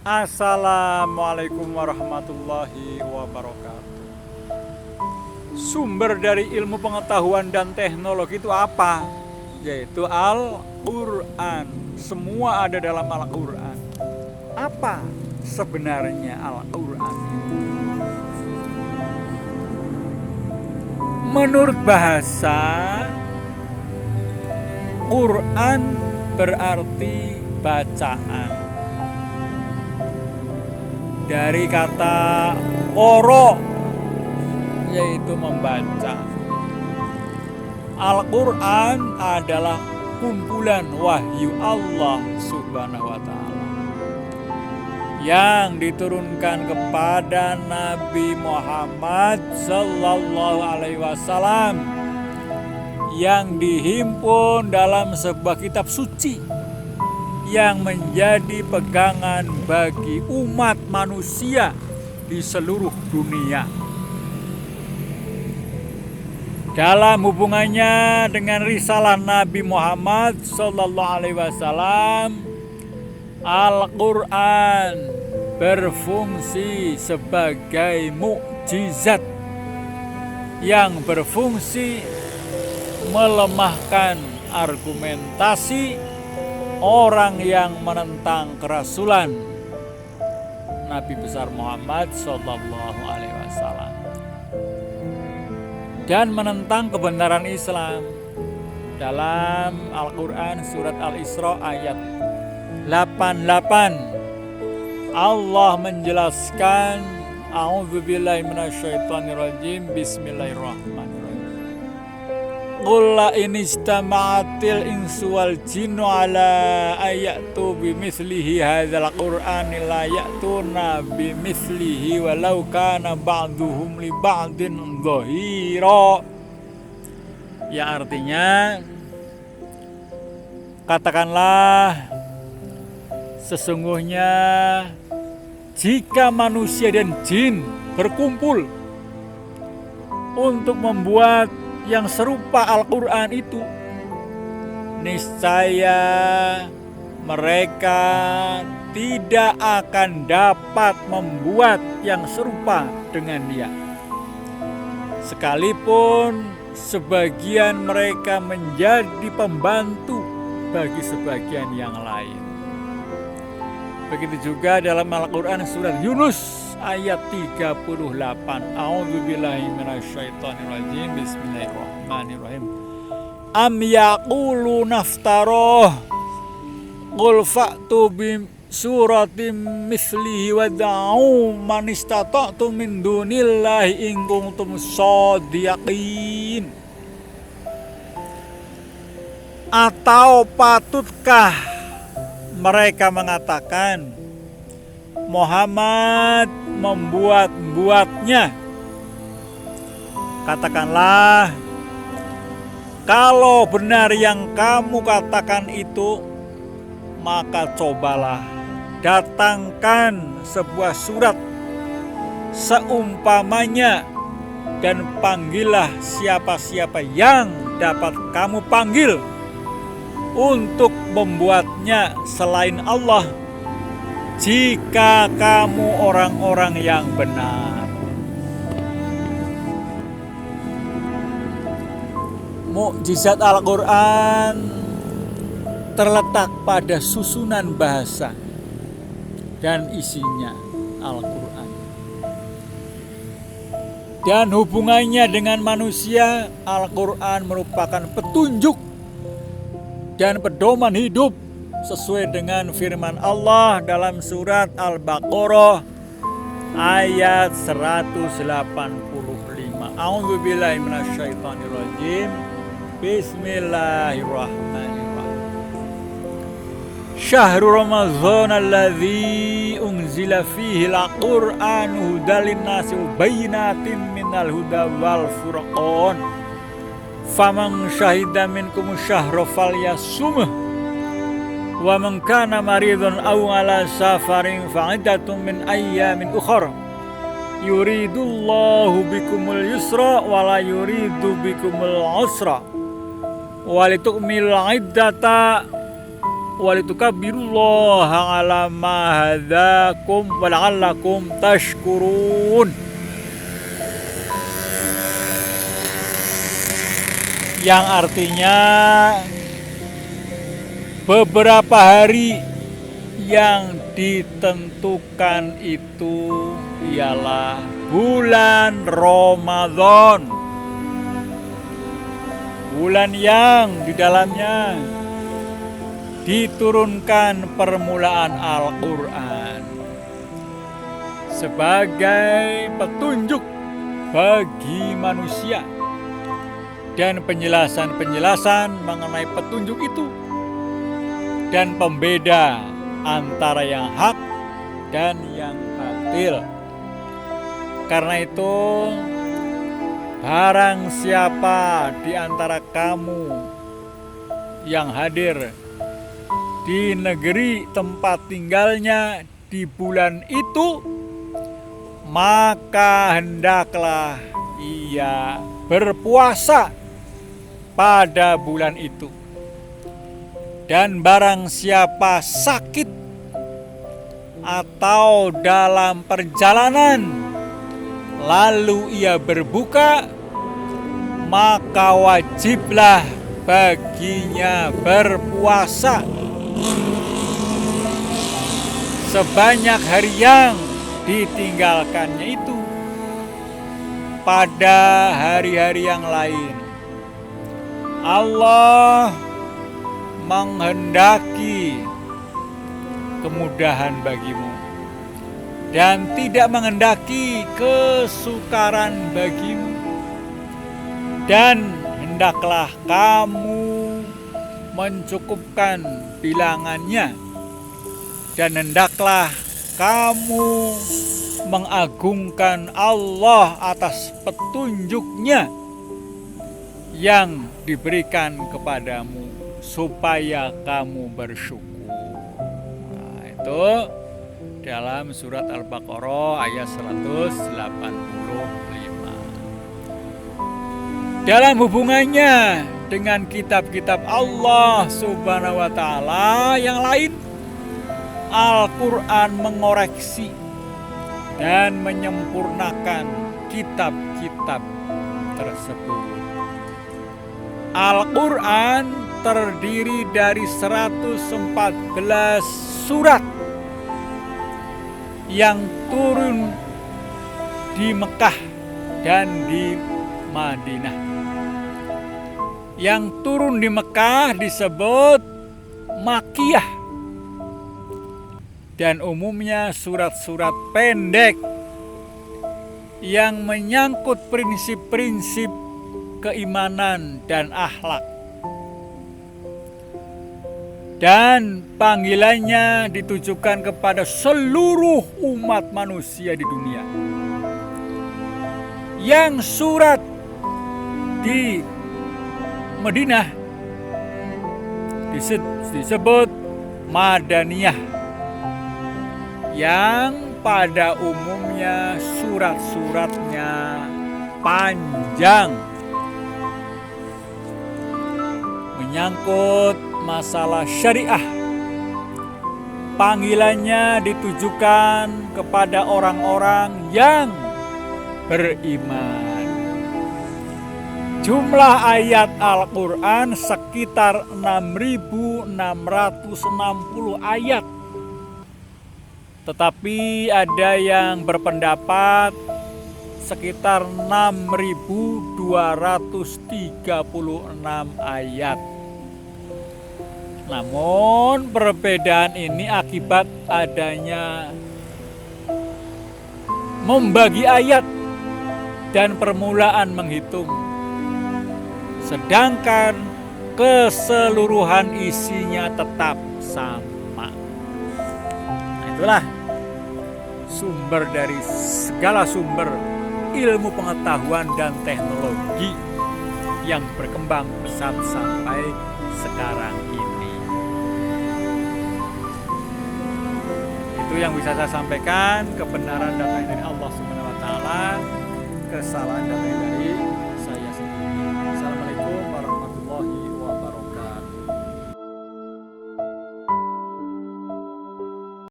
Assalamualaikum warahmatullahi wabarakatuh. Sumber dari ilmu pengetahuan dan teknologi itu apa? Yaitu Al-Quran. Semua ada dalam Al-Quran. Apa sebenarnya Al-Quran? Menurut bahasa, Quran berarti bacaan. Dari kata qara, yaitu membaca. Al-Quran adalah kumpulan wahyu Allah Subhanahu wa Ta'ala yang diturunkan kepada Nabi Muhammad Sallallahu Alaihi Wasallam, yang dihimpun dalam sebuah kitab suci yang menjadi pegangan bagi umat manusia di seluruh dunia. Dalam hubungannya dengan risalah Nabi Muhammad Sallallahu Alaihi Wasallam, Al-Quran berfungsi sebagai mukjizat yang berfungsi melemahkan argumentasi orang yang menentang kerasulan Nabi besar Muhammad Sallallahu Alaihi Wasallam dan menentang kebenaran Islam. Dalam Al-Quran surat Al-Isra ayat 88, Allah menjelaskan, A'udzubillahi minasyaitonirrajim, Bismillahirrahmanirrahim. Qul la in istama'atil insu wal jinnu ala ayatu bimithlihi hadzal qur'ani la ya'tuna bimithlihi walau kana ba'duhum li ba'din dhahira. Ya, artinya, katakanlah, sesungguhnya jika manusia dan jin berkumpul untuk membuat yang serupa Al-Quran itu, niscaya mereka tidak akan dapat membuat yang serupa dengan dia, sekalipun sebagian mereka menjadi pembantu bagi sebagian yang lain. Begitu juga dalam Al-Quran surat Yunus ayat 38. A'udzubillahi minasyaitonirrajim. Bismillahirrahmanirrahim. Am yaqulu naftaroh qul fa'tu bi suratim mithlihi wad'u man istata'tum min dunillahi in kuntum shadiqin. Atau patutkah mereka mengatakan Muhammad membuat-buatnya? Katakanlah, kalau benar yang kamu katakan itu, maka cobalah datangkan sebuah surat seumpamanya dan panggillah siapa-siapa yang dapat kamu panggil untuk membuatnya selain Allah, jika kamu orang-orang yang benar. Mukjizat Al-Quran terletak pada susunan bahasa dan isinya Al-Quran, dan hubungannya dengan manusia. Al-Quran merupakan petunjuk dan pedoman hidup sesuai dengan firman Allah dalam surat Al-Baqarah ayat 185. A'udzubillahi minasyaitonirrajim. Bismillahirrahmanirrahim. Syahrul Ramadan alladzi unzila fihi al-Qur'anu hudal linnasi wa bayyinatin minal huda wal furqan. Faman syahida minkum syahra falyasumhu wa man kana maridun aw ala safarin fa'iddatun min ayyamin ukhra. Yuridullahu bikumul yusra wa la yuridu bikumul usra wa litukmilul iddata walitukabbirullaha ala ma hadakum wa la'allakum tashkurun. Yang artinya beberapa hari yang ditentukan itu ialah bulan Ramadan, bulan yang di dalamnya diturunkan permulaan Al-Quran sebagai petunjuk bagi manusia dan penjelasan-penjelasan mengenai petunjuk itu dan pembeda antara yang hak dan yang batil. Karena itu, barang siapa di antara kamu yang hadir di negeri tempat tinggalnya di bulan itu, maka hendaklah ia berpuasa pada bulan itu. Dan barang siapa sakit atau dalam perjalanan lalu ia berbuka, maka wajiblah baginya berpuasa sebanyak hari yang ditinggalkannya itu pada hari-hari yang lain. Allah menghendaki kemudahan bagimu dan tidak menghendaki kesukaran bagimu, dan hendaklah kamu mencukupkan bilangannya, dan hendaklah kamu mengagungkan Allah atas petunjuknya yang diberikan kepadamu supaya kamu bersyukur. Nah, itu dalam surat Al-Baqarah ayat 185. Dalam hubungannya dengan kitab-kitab Allah Subhanahu wa Ta'ala yang lain, Al-Quran mengoreksi dan menyempurnakan kitab-kitab tersebut. Al-Quran terdiri dari 114 surat yang turun di Mekah dan di Madinah. Yang turun di Mekah disebut Makkiyah, dan umumnya surat-surat pendek yang menyangkut prinsip-prinsip keimanan dan akhlak. Dan panggilannya ditujukan kepada seluruh umat manusia di dunia. Yang surat di Madinah disebut Madaniyah, yang pada umumnya surat-suratnya panjang, menyangkut masalah syariah. Panggilannya ditujukan kepada orang-orang yang beriman. Jumlah ayat Al-Quran sekitar 6.660 ayat. Tetapi ada yang berpendapat sekitar 6.236 ayat. Namun perbedaan ini akibat adanya membagi ayat dan permulaan menghitung, sedangkan keseluruhan isinya tetap sama. Nah, itulah sumber dari segala sumber ilmu pengetahuan dan teknologi yang berkembang pesat sampai sekarang ini. Itu yang bisa saya sampaikan. Kebenaran datang dari Allah Subhanahu wa Ta'ala, kesalahan datang dari